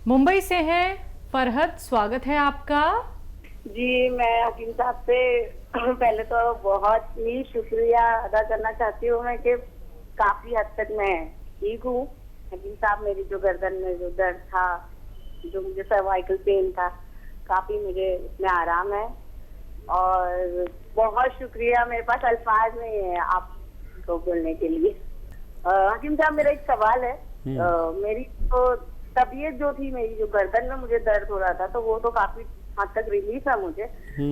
मुंबई से हैं फरहत, स्वागत है आपका। जी, मैं हकीम साहब से पहले तो बहुत ही शुक्रिया अदा करना चाहती हूँ मैं कि काफी हद तक मैं ठीक हूँ। हकीम साहब, मेरी जो गर्दन में जो दर्द था, जो मुझे सर्वाइकल पेन था, काफी मुझे उसमें आराम है। और बहुत शुक्रिया, मेरे पास अल्फाज नहीं है आपको बोलने के लिए। हकीम साहब, मेरा एक सवाल है। मेरी तो तबीयत जो थी, मेरी जो गर्दन में मुझे दर्द हो रहा था, तो वो तो काफी हद तक रिलीफ है मुझे।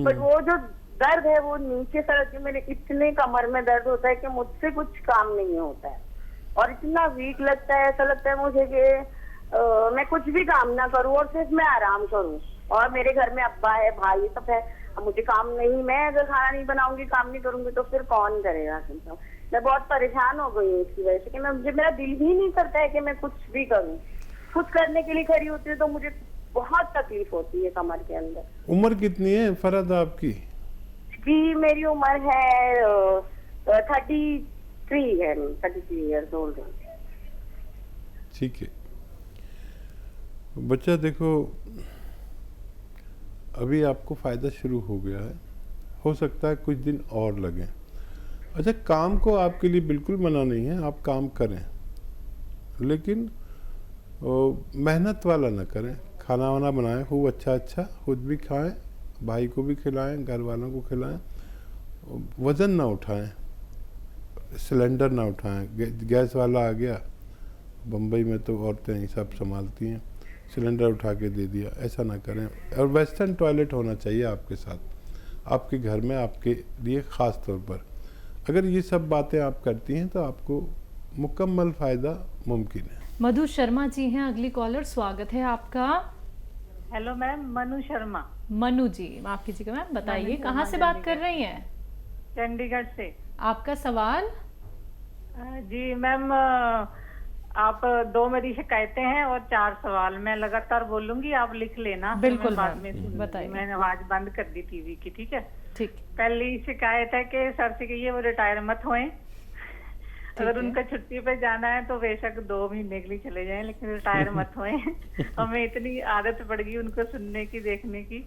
बट वो जो दर्द है वो नीचे सड़क के मेरे इतने कमर में दर्द होता है कि मुझसे कुछ काम नहीं होता है और इतना वीक लगता है। ऐसा लगता है मुझे कि मैं कुछ भी काम ना करूं और सिर्फ मैं आराम करूं। और मेरे घर में अब्बा है, भाई सब है। अब मुझे काम नहीं, मैं अगर खाना नहीं बनाऊंगी, काम नहीं करूंगी तो फिर कौन करेगा। मैं बहुत परेशान हो गई हूँ इसकी वजह से कि मुझे मेरा दिल ही नहीं करता है कि मैं कुछ भी करूँ। कुछ करने के लिए खड़ी होती है तो मुझे बहुत तकलीफ होती है कमर के अंदर। उम्र कितनी है फरहत आपकी? जी, मेरी उम्र है 33 है, 33 ईयर्स ओल्ड है। ठीक है बच्चा, देखो अभी आपको फ़ायदा शुरू हो गया है, हो सकता है कुछ दिन और लगें। अच्छा, काम को आपके लिए बिल्कुल मना नहीं है, आप काम करें, लेकिन मेहनत वाला ना करें। खाना वाना बनाएं खूब अच्छा अच्छा, खुद भी खाएं, भाई को भी खिलाएं, घर वालों को खिलाएं। वज़न ना उठाएं, सिलेंडर ना उठाएं। गैस वाला आ गया, बम्बई में तो औरतें ही सब संभालती हैं, सिलेंडर उठा के दे दिया, ऐसा ना करें। और वेस्टर्न टॉयलेट होना चाहिए आपके साथ, आपके घर में, आपके लिए ख़ास तौर पर। अगर ये सब बातें आप करती हैं तो आपको मुकम्मल फ़ायदा मुमकिन है। मधु शर्मा जी हैं अगली कॉलर, स्वागत है आपका। Hello ma'am, Manu Sharma. मनु जी, माफ कीजिएगा मैम, बताइए कहाँ से बात कर रही हैं? चंडीगढ़ से। आपका सवाल? जी मैम, आप 2 मेरी शिकायतें हैं और 4 सवाल। मैं लगातार बोलूंगी, आप लिख लेना। बिल्कुल बाद मैम, में बताइए। मैंने आवाज बंद कर दी टीवी की, ठीक है? ठीक। पहली शिकायत है कि सर से कहिए वो रिटायर मत होए। अगर उनका छुट्टी पे जाना है तो बेशक 2 महीने के लिए चले जाएं, लेकिन रिटायर मत होए। हमें इतनी आदत पड़ गई उनको सुनने की, देखने की,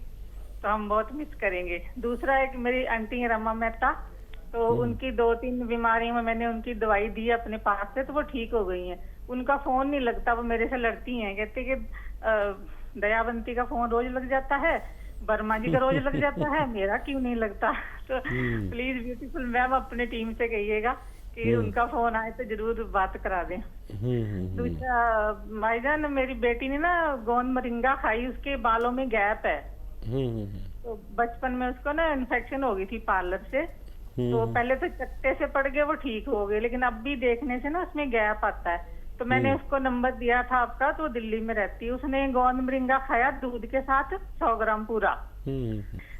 तो हम बहुत मिस करेंगे। दूसरा है कि मेरी आंटी है रमा मेहता, तो उनकी 2-3 बीमारियों में मैंने उनकी दवाई दी अपने पास से, तो वो ठीक हो गई हैं। उनका फोन नहीं लगता, वो मेरे से लड़ती हैं, कहते कि दयावंती का फोन रोज लग जाता है, वर्मा जी का रोज लग जाता है, मेरा क्यों नहीं लगता। तो प्लीज ब्यूटीफुल मैम अपने टीम से कहिएगा कि उनका फोन आए तो जरूर बात करा दें। दूसरा भाईजान, मेरी बेटी ने ना गोंद मोरिंगा खाई, उसके बालों में गैप है। तो बचपन में उसको ना इन्फेक्शन हो गई थी पार्लर से, तो पहले तो चट्टे से पड़ गए, वो ठीक हो गए, लेकिन अब भी देखने से ना उसमें गैप आता है। तो मैंने उसको नंबर दिया था आपका, तो दिल्ली में रहती है। उसने गोंद मोरिंगा खाया दूध के साथ 100 ग्राम पूरा।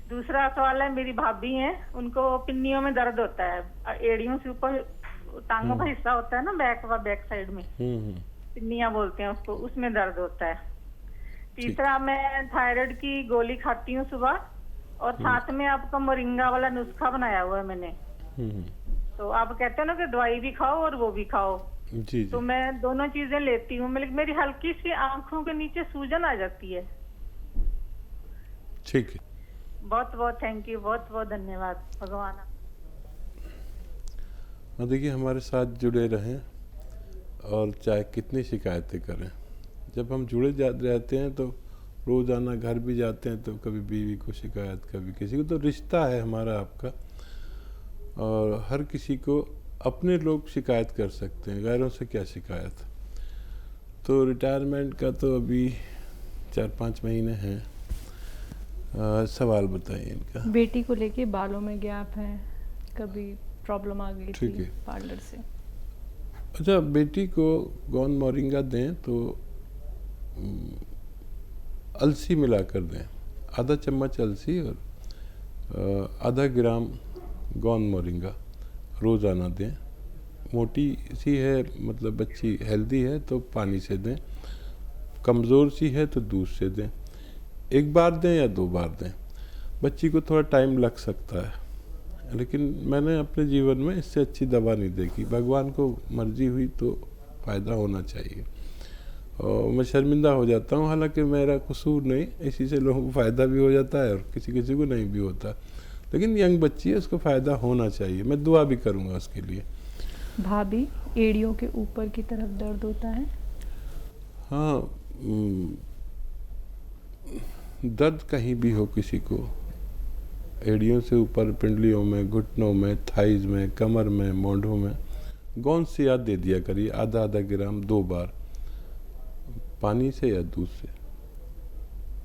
दूसरा सवाल है, मेरी भाभी हैं, उनको पिन्नियों में दर्द होता है, एड़ियों से ऊपर टांगों का हिस्सा होता है ना, बैक साइड में पिन्नियां बोलते हैं उसको, उसमें दर्द होता है। तीसरा, मैं थायराइड की गोली खाती हूँ सुबह, और साथ में आपका मोरिंगा वाला नुस्खा बनाया हुआ है मैंने। तो आप कहते हो ना कि दवाई भी खाओ और वो भी खाओ, जी। तो मैं दोनों चीजें लेती हूँ। मेरी हल्की सी आंखों के नीचे सूजन आ जाती है। ठीक है, बहुत बहुत थैंक यू, बहुत बहुत धन्यवाद। भगवान देखिए हमारे साथ जुड़े रहें, और चाहे कितनी शिकायतें करें, जब हम जुड़े रहते हैं तो रोज़ाना घर भी जाते हैं, तो कभी बीवी को शिकायत, कभी किसी को। तो रिश्ता है हमारा आपका, और हर किसी को अपने लोग शिकायत कर सकते हैं, गैरों से क्या शिकायत। तो रिटायरमेंट का तो अभी 4-5 महीने हैं। सवाल बताइए इनका। बेटी को लेके बालों में गैप है, कभी प्रॉब्लम आ गई थी पार्लर से। अच्छा, बेटी को गोंद मोरिंगा दें तो अलसी मिलाकर दें, आधा चम्मच अलसी और आधा ग्राम गोंद मोरिंगा रोज़ाना दें। मोटी सी है, मतलब बच्ची हेल्दी है तो पानी से दें, कमज़ोर सी है तो दूध से दें। 1 बार दें या 2 बार दें, बच्ची को थोड़ा टाइम लग सकता है, लेकिन मैंने अपने जीवन में इससे अच्छी दवा नहीं देखी। भगवान को मर्जी हुई तो फ़ायदा होना चाहिए। और मैं शर्मिंदा हो जाता हूँ, हालांकि मेरा कसूर नहीं, इसी से लोगों को फ़ायदा भी हो जाता है और किसी किसी को नहीं भी होता। लेकिन यंग बच्ची है, उसको फ़ायदा होना चाहिए, मैं दुआ भी करूँगा उसके लिए। भाभी, एड़ियों के ऊपर की तरफ दर्द होता है? हाँ, दर्द कहीं भी हो किसी को, एड़ियों से ऊपर, पिंडलियों में, घुटनों में, थाइज में, कमर में, मोढ़ों में, गोंद से याद दे दिया करिए, आधा आधा ग्राम 2 बार, पानी से या दूध से,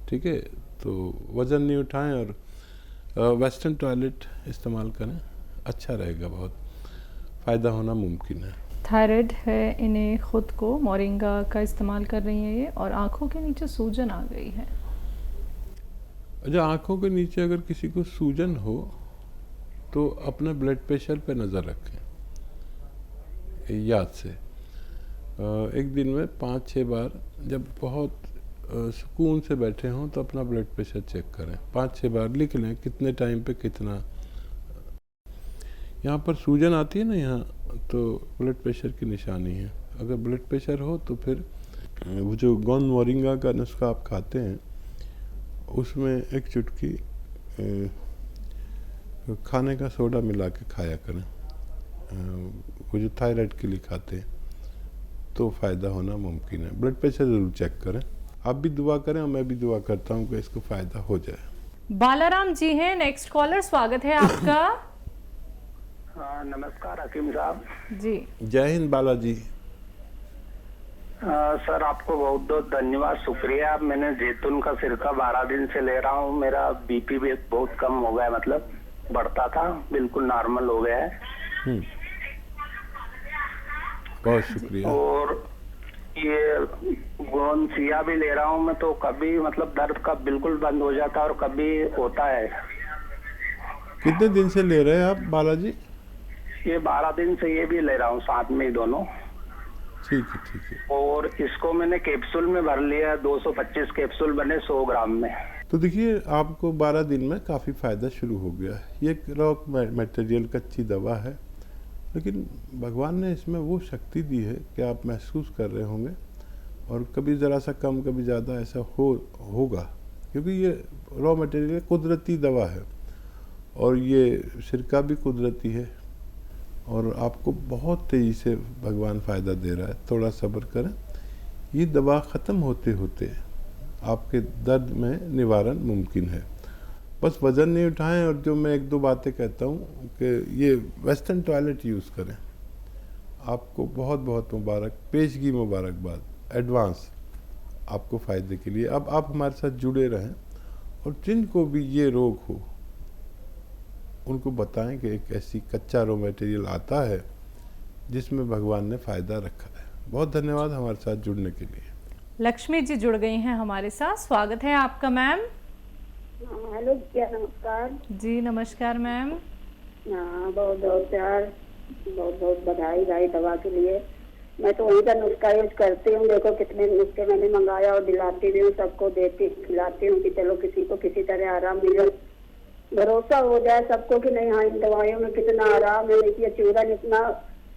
ठीक है। तो वज़न नहीं उठाएं और वेस्टर्न टॉयलेट इस्तेमाल करें, अच्छा रहेगा, बहुत फ़ायदा होना मुमकिन है। थायराइड है इन्हें, खुद को मोरिंगा का इस्तेमाल कर रही हैं ये, और आँखों के नीचे सूजन आ गई है। अच्छा, आँखों के नीचे अगर किसी को सूजन हो तो अपने ब्लड प्रेशर पे नज़र रखें, याद से। एक दिन में 5-6 बार, जब बहुत सुकून से बैठे हों तो अपना ब्लड प्रेशर चेक करें, 5-6 बार लिख लें कितने टाइम पे कितना। यहाँ पर सूजन आती है ना यहाँ, तो ब्लड प्रेशर की निशानी है। अगर ब्लड प्रेशर हो तो फिर वो जो गोंद मोरिंगा का नुस्खा आप खाते हैं, उसमें एक चुटकी खाने का सोडा मिला के खाया करें, वो जो थायराइड के लिए खाते हैं, तो फ़ायदा होना मुमकिन है। ब्लड प्रेशर ज़रूर चेक करें, आप भी दुआ करें और मैं भी दुआ करता हूँ कि इसको फ़ायदा हो जाए। बालाराम जी हैं नेक्स्ट कॉलर, स्वागत है आपका। हाँ, नमस्कार हकीम साहब जी। जय हिंद बालाजी। सर, आपको बहुत बहुत धन्यवाद, शुक्रिया। मैंने जैतून का सिरका 12 दिन से ले रहा हूँ, मेरा बीपी भी बहुत कम हो गया है, मतलब बढ़ता था, बिल्कुल नॉर्मल हो गया है। बहुत शुक्रिया। और ये गोंसिया भी ले रहा हूँ मैं, तो कभी मतलब दर्द का बिल्कुल बंद हो जाता है और कभी होता है। कितने दिन से ले रहे हैं आप बालाजी? ये 12 दिन से ये भी ले रहा हूँ, साथ में ही दोनों। ठीक है, ठीक है। और इसको मैंने कैप्सूल में भर लिया, 225 कैप्सूल बने 100 ग्राम में। तो देखिए, आपको 12 दिन में काफ़ी फ़ायदा शुरू हो गया है। ये एक रॉ मटेरियल कच्ची दवा है, लेकिन भगवान ने इसमें वो शक्ति दी है कि आप महसूस कर रहे होंगे, और कभी ज़रा सा कम कभी ज़्यादा ऐसा होगा, क्योंकि ये रॉ मटेरियल कुदरती दवा है और ये सिरका भी कुदरती है, और आपको बहुत तेज़ी से भगवान फ़ायदा दे रहा है। थोड़ा सब्र करें, ये दवा ख़त्म होते होते आपके दर्द में निवारण मुमकिन है। बस वज़न नहीं उठाएं, और जो मैं 1-2 बातें कहता हूँ कि ये वेस्टर्न टॉयलेट यूज़ करें। आपको बहुत बहुत मुबारक, पेशगी मुबारकबाद, एडवांस आपको फ़ायदे के लिए। अब आप हमारे साथ जुड़े रहें, और जिनको भी ये रोग हो उनको बताएं कि एक ऐसी कच्चा रॉ मटेरियल आता है जिसमें भगवान ने फ़ायदा रखा है। बहुत धन्यवाद हमारे साथ जुड़ने के लिए। लक्ष्मी जी जुड़ गई हैं हमारे साथ, स्वागत है आपका मैम। हेलो, क्या नमस्कार जी। नमस्कार मैम। हाँ, बहुत बहुत प्यार, बहुत बहुत बधाई भाई दवा के लिए। मैं तो वही का नुस्खा यूज करती हूँ, देखो कितने नुस्खे मैंने मंगाया और दिलाती भी हूँ, सबको देती खिलाती हूँ कि चलो किसी को किसी तरह आराम मिले, भरोसा हो जाए सबको कि नहीं हाँ इन दवाइयों में कितना आराम है। देखिए चूरन इतना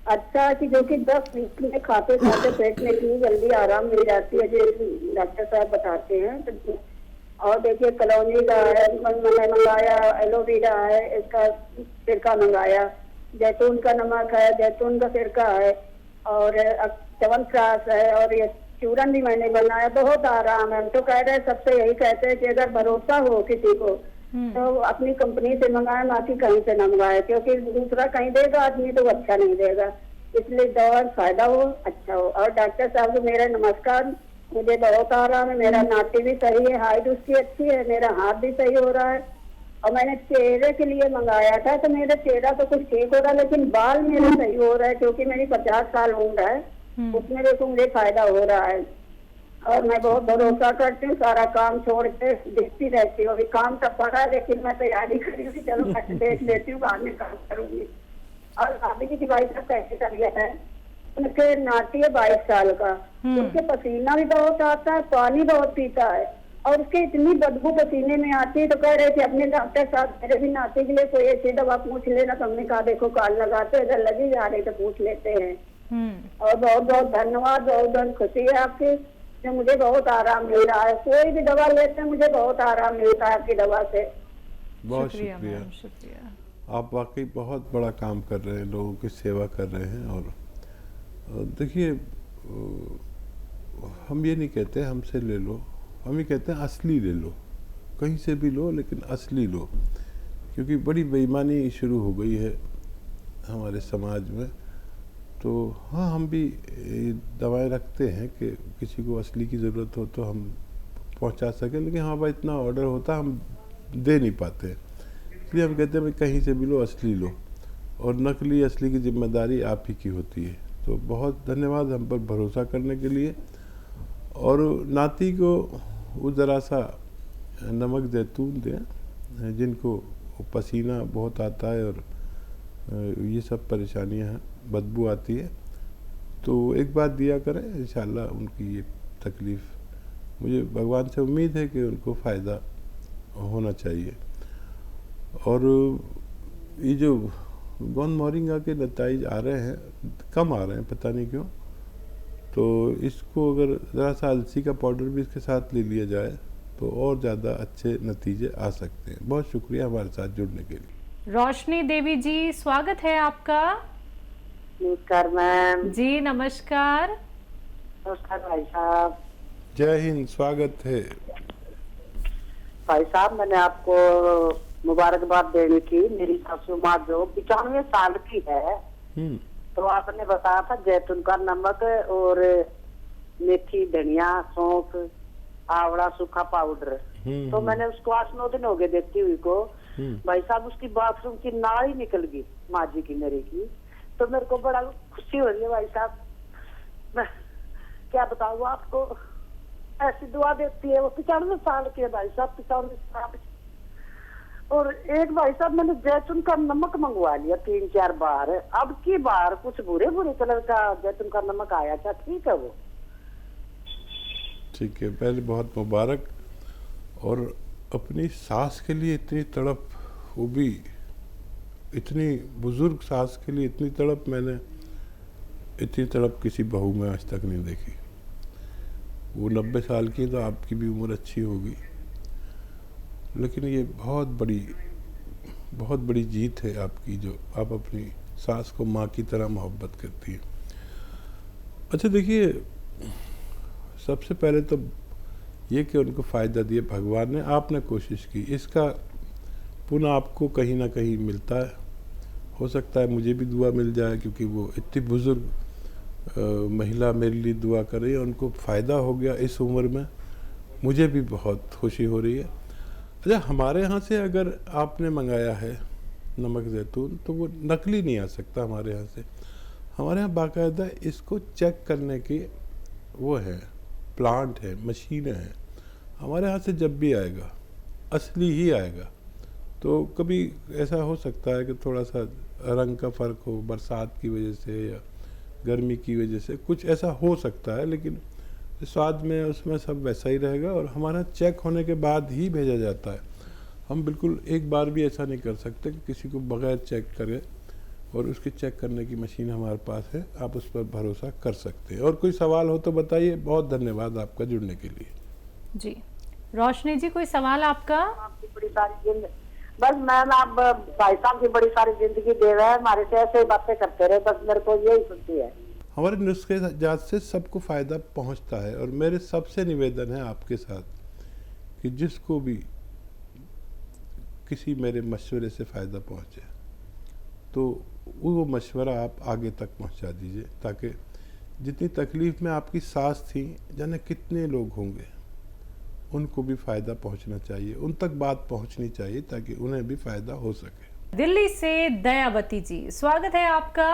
अच्छा है कि जो कि 10 मिनट में खाते खाते पेट में इतनी जल्दी आराम मिल जाती है, जो डॉक्टर साहब बताते हैं। तो और देखिए कलौंजी का है, मैंने मंगाया, एलोवेरा है, इसका सिरका मंगाया, जैतून का नमक है, जैतून का सिरका है, और च्यवनप्राश है, और ये चूरन भी मैंने बनाया, बहुत आराम है। हम तो कह रहे हैं, सबसे यही कहते हैं कि अगर भरोसा हो किसी को तो अपनी कंपनी से मंगाए, ना कि कहीं से न मंगाए, क्योंकि दूसरा कहीं देगा आदमी तो अच्छा नहीं देगा। इसलिए दवा फायदा हो, अच्छा हो। और डॉक्टर साहब को मेरा नमस्कार, मुझे बहुत आराम है, मेरा नाटी भी सही है, हाइट उसकी अच्छी है, मेरा हाथ भी सही हो रहा है। और मैंने चेहरे के लिए मंगाया था, तो मेरा चेहरा तो कुछ ठीक हो रहा है, लेकिन बाल मेरे सही हो रहा है, क्योंकि मेरी 50 साल उम्र है, उसमें देखो मुझे फायदा हो रहा है। और मैं बहुत भरोसा करती हूँ, सारा काम छोड़ के देखती रहती हूँ। अभी काम तो पड़ा है, लेकिन मैं तैयारी करी हूँ, चलो मैं देख लेती हूँ, बाद में काम करूंगी। और भाभी जी की भाई साहब कैसे कर लिया है, उनके नाती है 22 साल का, उनके पसीना भी बहुत आता है, पानी बहुत पीता है, और उसके इतनी बदबू पसीने में आती है। तो कह रहे थे अपने डॉक्टर साहब मेरे भी नाती के लिए कोई ऐसी दवा पूछ लेना, तो हमने कहा देखो काल लगाते, अगर लगी जा रही तो पूछ लेते हैं। और बहुत बहुत धन्यवाद, बहुत बहुत खुशी है आपकी, से मुझे बहुत आराम मिल रहा है। कोई भी दवा लेते हैं मुझे बहुत आराम मिलता है आपकी दवा से। बहुत शुक्रिया शुक्रिया। मैम, शुक्रिया। आप वाकई बहुत बड़ा काम कर रहे हैं, लोगों की सेवा कर रहे हैं। और देखिए, हम ये नहीं कहते हमसे ले लो, हम ये कहते हैं असली ले लो। कहीं से भी लो लेकिन असली लो, क्योंकि बड़ी बेईमानी शुरू हो गई है हमारे समाज में। तो हाँ, हम भी दवाएं रखते हैं कि किसी को असली की ज़रूरत हो तो हम पहुंचा सकें, लेकिन हमारे पास इतना ऑर्डर होता हम दे नहीं पाते। इसलिए हम कहते हैं भाई कहीं से भी लो, असली लो, और नकली असली की जिम्मेदारी आप ही की होती है। तो बहुत धन्यवाद हम पर भरोसा करने के लिए। और नाती को वो ज़रा सा नमक ज़ैतून दें, जिनको पसीना बहुत आता है और ये सब परेशानियां हैं, बदबू आती है, तो एक बार दिया करें, इंशाल्लाह उनकी ये तकलीफ़, मुझे भगवान से उम्मीद है कि उनको फ़ायदा होना चाहिए। और ये जो गोंद मोरिंगा के नताइज आ रहे हैं, कम आ रहे हैं, पता नहीं क्यों। तो इसको अगर ज़रा सा अलसी का पाउडर भी इसके साथ ले लिया जाए तो और ज़्यादा अच्छे नतीजे आ सकते हैं। बहुत शुक्रिया हमारे साथ जुड़ने के लिए। रोशनी देवी जी, स्वागत है आपका। नमस्कार मैम। जी नमस्कार। नमस्कार भाई साहब। जय हिंद, स्वागत है। भाई साहब, मैंने आपको मुबारकबाद देनी थी। मेरी सासू माँ जो 95 साल की है, तो आपने बताया था जैतून का नमक और मेथी, धनिया, सौंफ, आवड़ा, सूखा पाउडर। तो मैंने उसको 8-9 दिन हो गए देती हुई को। भाई साहब, उसकी बाथरूम की नाल ही निकल गई, माँ जी की, मेरे की। तो मेरे को बड़ा खुशी हो रही है भाई साहब। मैं क्या बताऊँ आपको, ऐसी दुआ देती है। वो 95 साल की है भाई साहब, 95 साल। और एक भाई साहब, मैंने जैतून का नमक मंगवा लिया 3-4 बार। अब की बार कुछ बुरे कलर का जैतून का नमक आया था। ठीक है वो? ठीक है, पहले बहुत मुबारक। और अपनी सास के लिए इतनी तड़प, वो भी इतनी बुजुर्ग सास के लिए इतनी तड़प, मैंने इतनी तड़प किसी बहू में आज तक नहीं देखी। वो 90 साल की, तो आपकी भी उम्र अच्छी होगी, लेकिन ये बहुत बड़ी जीत है आपकी, जो आप अपनी सास को माँ की तरह मोहब्बत करती है। अच्छा देखिए, सबसे पहले तो ये कि उनको फ़ायदा दिया भगवान ने, आपने कोशिश की, इसका पुण्य आपको कहीं ना कहीं मिलता है। हो सकता है मुझे भी दुआ मिल जाए, क्योंकि वो इतनी बुज़ुर्ग महिला मेरे लिए दुआ कर रही है, उनको फ़ायदा हो गया इस उम्र में, मुझे भी बहुत खुशी हो रही है। अच्छा, हमारे यहाँ से अगर आपने मंगाया है नमक ज़ैतून, तो वो नकली नहीं आ सकता हमारे यहाँ से। हमारे यहाँ बाकायदा इसको चेक करने की वो है, प्लांट है, मशीनें हैं। हमारे यहाँ से जब भी आएगा असली ही आएगा। तो कभी ऐसा हो सकता है कि थोड़ा सा रंग का फ़र्क हो, बरसात की वजह से या गर्मी की वजह से, कुछ ऐसा हो सकता है, लेकिन स्वाद में उसमें सब वैसा ही रहेगा। और हमारा चेक होने के बाद ही भेजा जाता है। हम बिल्कुल एक बार भी ऐसा नहीं कर सकते कि किसी को बगैर चेक करे, और उसके चेक करने की मशीन हमारे पास है, आप उस पर भरोसा कर सकते हैं। और कोई सवाल हो तो बताइए। बहुत धन्यवाद आपका जुड़ने के लिए। जी रोशनी जी, कोई सवाल आपका? आपकी बड़ी सारी बस मैम, आप भाई साहब की बड़ी सारी जिंदगी दे रहे हैं, हमारे से ऐसे बातें करते रहे, बस मेरे को यही सुनती है। हमारे नुस्खे जात से सबको फ़ायदा पहुंचता है। और मेरे सबसे निवेदन है आपके साथ कि जिसको भी किसी मेरे मशवरे से फ़ायदा पहुंचे, तो वो मशवरा आप आगे तक पहुंचा दीजिए, ताकि जितनी तकलीफ़ में आपकी सास थी, जाने कितने लोग होंगे, उनको भी फ़ायदा पहुंचना चाहिए, उन तक बात पहुंचनी चाहिए, ताकि उन्हें भी फ़ायदा हो सके। दिल्ली से दयावती जी, स्वागत है आपका।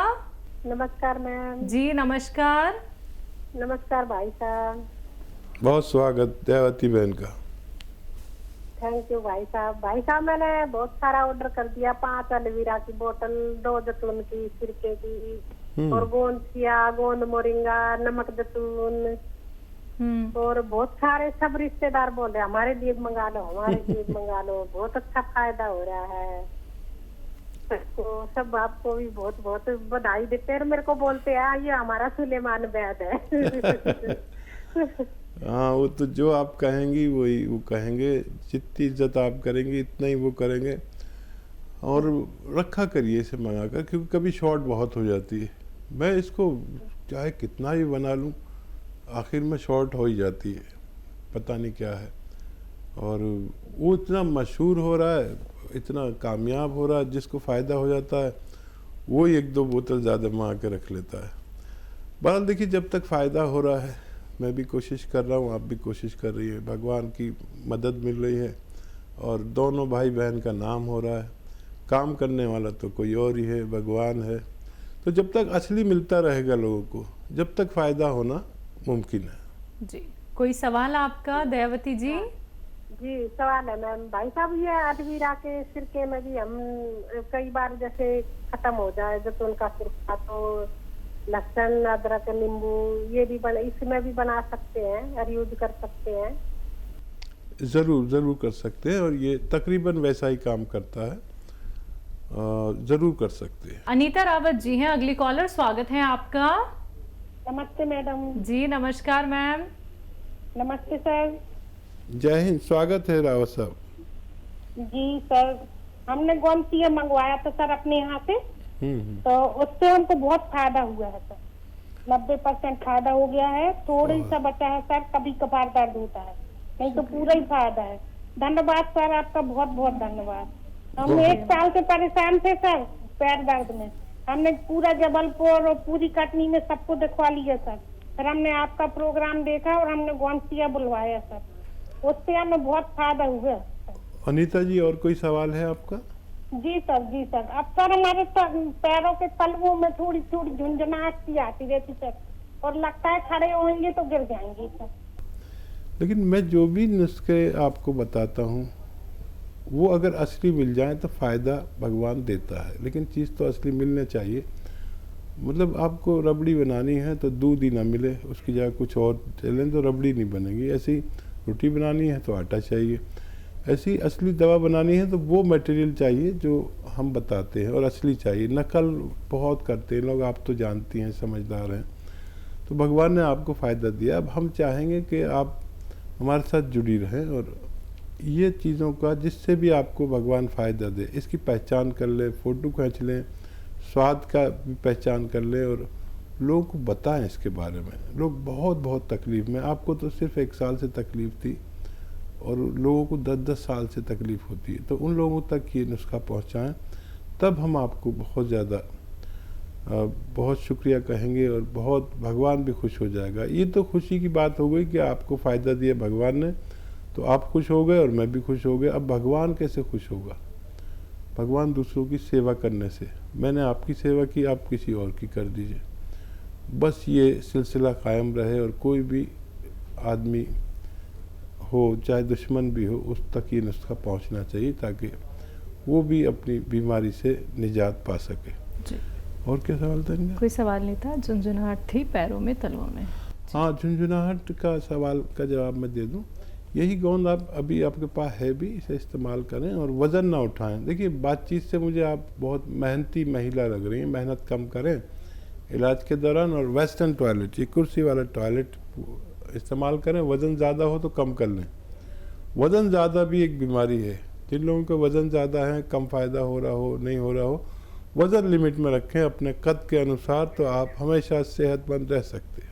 नमस्कार मैम। जी नमस्कार। नमस्कार भाई साहब। बहुत स्वागत दयावती बहन का। थैंक यू भाई साहब। भाई साहब, मैंने बहुत सारा ऑर्डर कर दिया। 5 एलोवेरा की बोतल, 2 जैतून की, सिरके की, और गोंद मोरिंगा, नमक जैतून, और बहुत सारे। सब रिश्तेदार बोल रहे हमारे लिए मंगा लो, हमारे लिए मंगा लो। बहुत अच्छा फायदा हो रहा है सबको। सब आपको भी बहुत बहुत बधाई देते हैं। मेरे को बोलते हैं ये हमारा सुलेमान वैद है। हाँ, वो तो जो आप कहेंगी वही वो कहेंगे, जितनी इज्जत आप करेंगी इतना ही वो करेंगे। और रखा करिए इसे मंगा कर, क्योंकि कभी शॉर्ट बहुत हो जाती है। मैं इसको चाहे कितना ही बना लूँ, आखिर में शॉर्ट हो ही जाती है, पता नहीं क्या है। और वो इतना मशहूर हो रहा है, इतना कामयाब हो रहा है, जिसको फ़ायदा हो जाता है वो ही 1-2 बोतल ज़्यादा मंगा के रख लेता है। बहरहाल देखिए, जब तक फ़ायदा हो रहा है, मैं भी कोशिश कर रहा हूँ, आप भी कोशिश कर रही है, भगवान की मदद मिल रही है और दोनों भाई बहन का नाम हो रहा है। काम करने वाला तो कोई और ही है, भगवान है। तो जब तक असली मिलता रहेगा लोगों को, जब तक फ़ायदा होना मुमकिन है। जी, कोई सवाल आपका दयावती जी? जी सवाल है मैम। भाई साहब, ये अदवीरा के सिरके में भी हम कई बार जैसे खत्म हो जाए जैतून का सिरका, तो लहसुन, अदरक, नींबू ये भी इसमें भी बना सकते हैं और यूज कर सकते हैं? ज़रूर कर सकते हैं, और ये तकरीबन वैसा ही काम करता है। ज़रूर कर सकते हैं। अनीता रावत जी हैं अगली कॉलर, स्वागत है आपका। नमस्ते मैडम। जी नमस्कार मैम। नमस्ते सर। जय हिंद, स्वागत है रावत साहब। जी सर, हमने गोमतीय मंगवाया था सर अपने यहाँ से, हम्म। तो उससे हमको बहुत फायदा हुआ है सर। 90% फायदा हो गया है, थोड़ा ही सा बचा है सर, कभी कभार दर्द होता है, नहीं तो पूरा ही फायदा है। धन्यवाद सर, आपका बहुत बहुत धन्यवाद। हम 1 साल से परेशान थे सर पैर दर्द में। हमने पूरा जबलपुर और पूरी कटनी में सबको दिखवा लिया सर। फिर हमने आपका प्रोग्राम देखा और हमने गोमतीय बुलवाया सर, उससे हमें बहुत फायदा हुआ। अनीता जी, और कोई सवाल है आपका? जी सर। अब सर हमारे पैरों के तलवों में थोड़ी थोड़ी झुंझुनाहट सी आती रहती सर, और लगता है खड़े होंगे तो गिर जाएंगे सर। लेकिन मैं जो भी नुस्खे आपको बताता हूँ, वो अगर असली मिल जाए तो फ़ायदा भगवान देता है, लेकिन चीज़ तो असली मिलने चाहिए। मतलब आपको रबड़ी बनानी है तो दूध ही ना मिले, उसकी जगह कुछ और चलें तो रबड़ी नहीं बनेगी। ऐसे ही रोटी बनानी है तो आटा चाहिए, ऐसी असली दवा बनानी है तो वो मटेरियल चाहिए जो हम बताते हैं, और असली चाहिए। नकल बहुत करते हैं लोग, आप तो जानती हैं, समझदार हैं। तो भगवान ने आपको फ़ायदा दिया, अब हम चाहेंगे कि आप हमारे साथ जुड़ी रहें, और ये चीज़ों का जिससे भी आपको भगवान फ़ायदा दे, इसकी पहचान कर लें, फ़ोटो खींच लें, स्वाद का भी पहचान कर लें, और लोगों को बताएं इसके बारे में। लोग बहुत तकलीफ़ में, आपको तो सिर्फ 1 साल से तकलीफ़ थी और लोगों को 10-10 साल से तकलीफ़ होती है, तो उन लोगों तक ये नुस्खा पहुंचाएं, तब हम आपको बहुत शुक्रिया कहेंगे, और बहुत भगवान भी खुश हो जाएगा। ये तो खुशी की बात हो गई कि आपको फ़ायदा दिया भगवान ने, तो आप खुश हो गए और मैं भी खुश हो गया। अब भगवान कैसे खुश होगा? भगवान दूसरों की सेवा करने से। मैंने आपकी सेवा की, आप किसी और की कर दीजिए। बस ये सिलसिला कायम रहे, और कोई भी आदमी हो, चाहे दुश्मन भी हो, उस तक ये नुस्खा पहुंचना चाहिए, ताकि वो भी अपनी बीमारी से निजात पा सके। जी। और क्या सवाल था इनका? कोई सवाल नहीं था, झुंझुनाहट थी पैरों में, तलवों में। हाँ, झुंझुनाहट का सवाल का जवाब मैं दे दूं। यही गोंद आप अभी आपके पास है भी, इसे इस्तेमाल करें और वज़न ना उठाएं। देखिए, बातचीत से मुझे आप बहुत मेहनती महिला लग रही हैं, मेहनत कम करें इलाज के दौरान, और वेस्टर्न टॉयलेट, ये कुर्सी वाला टॉयलेट इस्तेमाल करें। वज़न ज़्यादा हो तो कम कर लें। वज़न ज़्यादा भी एक बीमारी है। जिन लोगों का वज़न ज़्यादा है, कम फ़ायदा हो रहा हो, नहीं हो रहा हो, वज़न लिमिट में रखें अपने कद के अनुसार, तो आप हमेशा सेहतमंद रह सकते हैं।